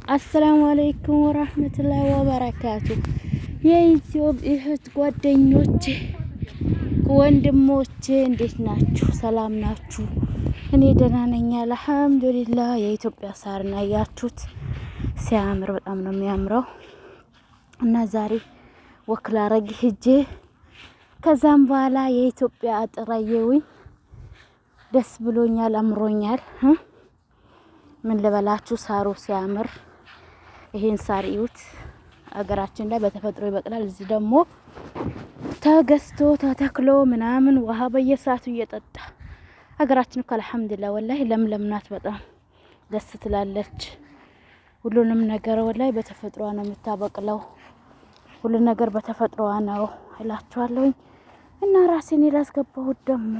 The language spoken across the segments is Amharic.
አሰላሙ አለይኩም ወራህመቱላሂ ወበረካቱ። የዩቲዩብ እህት ጓደኞቼ ወንድሞቼ እንዴት ናችሁ? ሰላም ናችሁ? እኔ ደህና ነኝ አልሐምዱሊላህ። የኢትዮጵያ ሳር ነው ያያችሁት፣ ሲያምር በጣም ነው የሚያምረው። እና ዛሬ ወክላ ረግ ሂጄ ከዛም በኋላ የኢትዮጵያ አጥራየውኝ ደስ ብሎኛል፣ አምሮኛል። ምን ልበላችሁ፣ ሳሩ ሲያምር ይሄን ሳር እዩት። አገራችን ላይ በተፈጥሮ ይበቅላል። እዚህ ደግሞ ተገዝቶ ተተክሎ ምናምን ውሃ በየሰዓቱ እየጠጣ አገራችን እኮ አልሐምዱሊላህ ወላሂ ለምለም ናት። በጣም ደስ ትላለች። ሁሉንም ነገር ወላሂ በተፈጥሮ ነው የምታበቅለው። ሁሉ ነገር በተፈጥሮ ነው እላችኋለሁኝ። እና ራሴን ያስገባሁት ደግሞ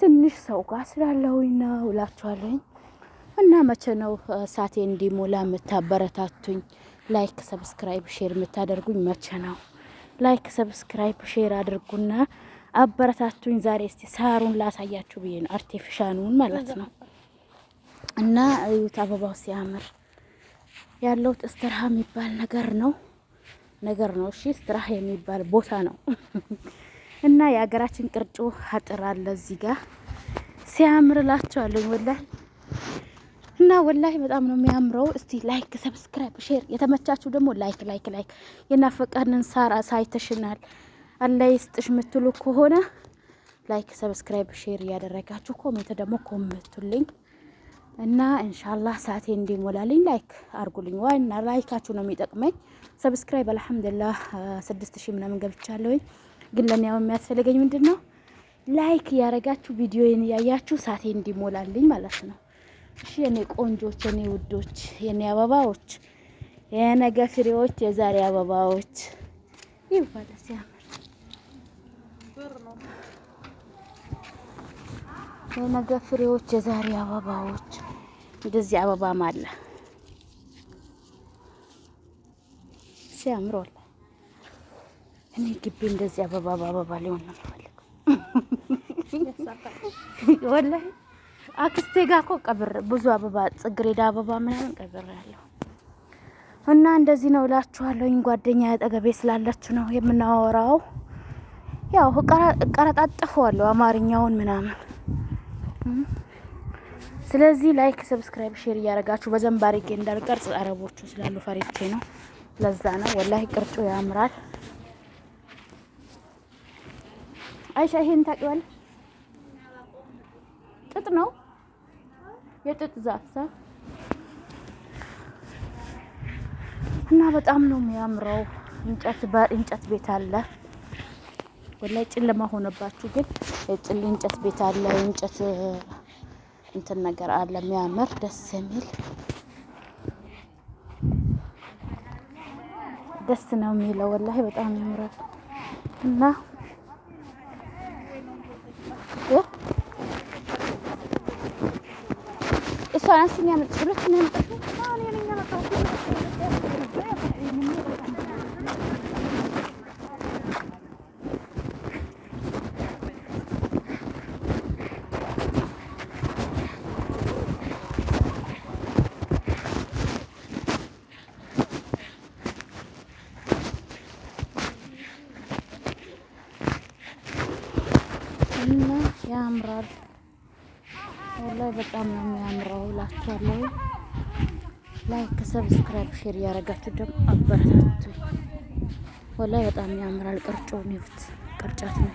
ትንሽ ሰው ጋር ስላለሁኝ ነው እላችኋለሁኝ። እና መቼ ነው ሳቴ እንዲሞላ የምታበረታቱኝ? ላይክ ሰብስክራይብ ሼር የምታደርጉኝ መቼ ነው? ላይክ ሰብስክራይብ ሼር አድርጉና አበረታቱኝ። ዛሬ እስቲ ሳሩን ላሳያችሁ ብዬ ነው፣ አርቲፊሻሉን ማለት ነው። እና እዩት አበባው ሲያምር ያለው እስትራሃ የሚባል ነገር ነው። እሺ እስትራሃ የሚባል ቦታ ነው። እና የሀገራችን ቅርጮ አጥር አለ እዚህ ጋር ሲያምርላችኋለሁ ወላሂ። እና ወላሂ በጣም ነው የሚያምረው። እስቲ ላይክ ሰብስክራይብ ሼር፣ የተመቻችሁ ደግሞ ላይክ የናፈቀንን ሳር ሳይተሽናል አላህ ይስጥሽ የምትሉ ከሆነ ላይክ ሰብስክራይብ ሼር እያደረጋችሁ ኮሜንት ደግሞ ኮሜንቱልኝ እና ኢንሻአላህ ሳቴ እንዲሞላልኝ ላይክ አርጉልኝ። ዋና ላይካችሁ ነው የሚጠቅመኝ። ሰብስክራይብ አልሐምዱሊላህ 6000 ምናምን ገብቻለሁኝ። ግን ለኔ ያው የሚያስፈልገኝ ምንድነው ላይክ ያረጋችሁ ቪዲዮዬን ያያችሁ ሳቴ እንዲሞላልኝ ማለት ነው። እሺ የኔ ቆንጆች፣ የኔ ውዶች፣ የኔ አበባዎች፣ የነገ ፍሬዎች፣ የዛሬ አበባዎች ይባላል ሲያምር የነገ ፍሬዎች፣ የዛሬ አበባዎች። እንደዚህ አበባም አለ ሲያምር ወላሂ። እኔ ግቢ እንደዚህ አበባ ሊሆን ነው የምፈልገው ወላሂ። አክስቴ ጋር እኮ ቀብር ብዙ አበባ ጽጌረዳ አበባ ምናምን ቀብር ያለው እና እንደዚህ ነው እላችኋለሁኝ። ጓደኛ ያጠገቤ ስላለች ነው የምናወራው። ያው እቀረጣጥፈዋለሁ አማርኛውን ምናምን። ስለዚህ ላይክ ሰብስክራይብ ሼር እያደረጋችሁ በዘንባሪ ጌ እንዳልቀርጽ አረቦቹ ስላሉ ፈሪቼ ነው። ለዛ ነው ወላሂ። ቅርጩ ያምራል። አይሻ ይሄን ታውቂዋለሽ? ጥጥ ነው፣ የጥጥ ዛፍ እና በጣም ነው የሚያምረው። እንጨት ቤት አለ ወላሂ። ጨለማ ሆነባችሁ ግን እንጨት ቤት አለ። እንጨት እንትን ነገር አለ የሚያምር ደስ የሚል ደስ ነው የሚለው ወላሂ በጣም ያምራል። እና እሷ አንቺን ያመጣሽ ሁለት ነው ያመጣሽ ነው እኔ ነኝ ያመጣሁት። እና ያምራል ወላሂ በጣም ነው የሚያምረው እላችኋለሁ። ላይክ ሰብስክራይብ ሼር ያረጋችሁ ደግሞ አበረታቱ። ወላሂ በጣም ያምራል። ቅርጮን ይሁት ቅርጫት ነው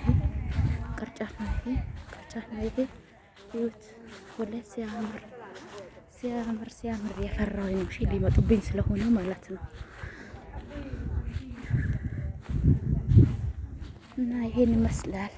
ይሄ ይሁት ወላሂ ሲያምር የፈራው ነው። እሺ ሊመጡብኝ ስለሆነ ማለት ነው። እና ይሄን ይመስላል።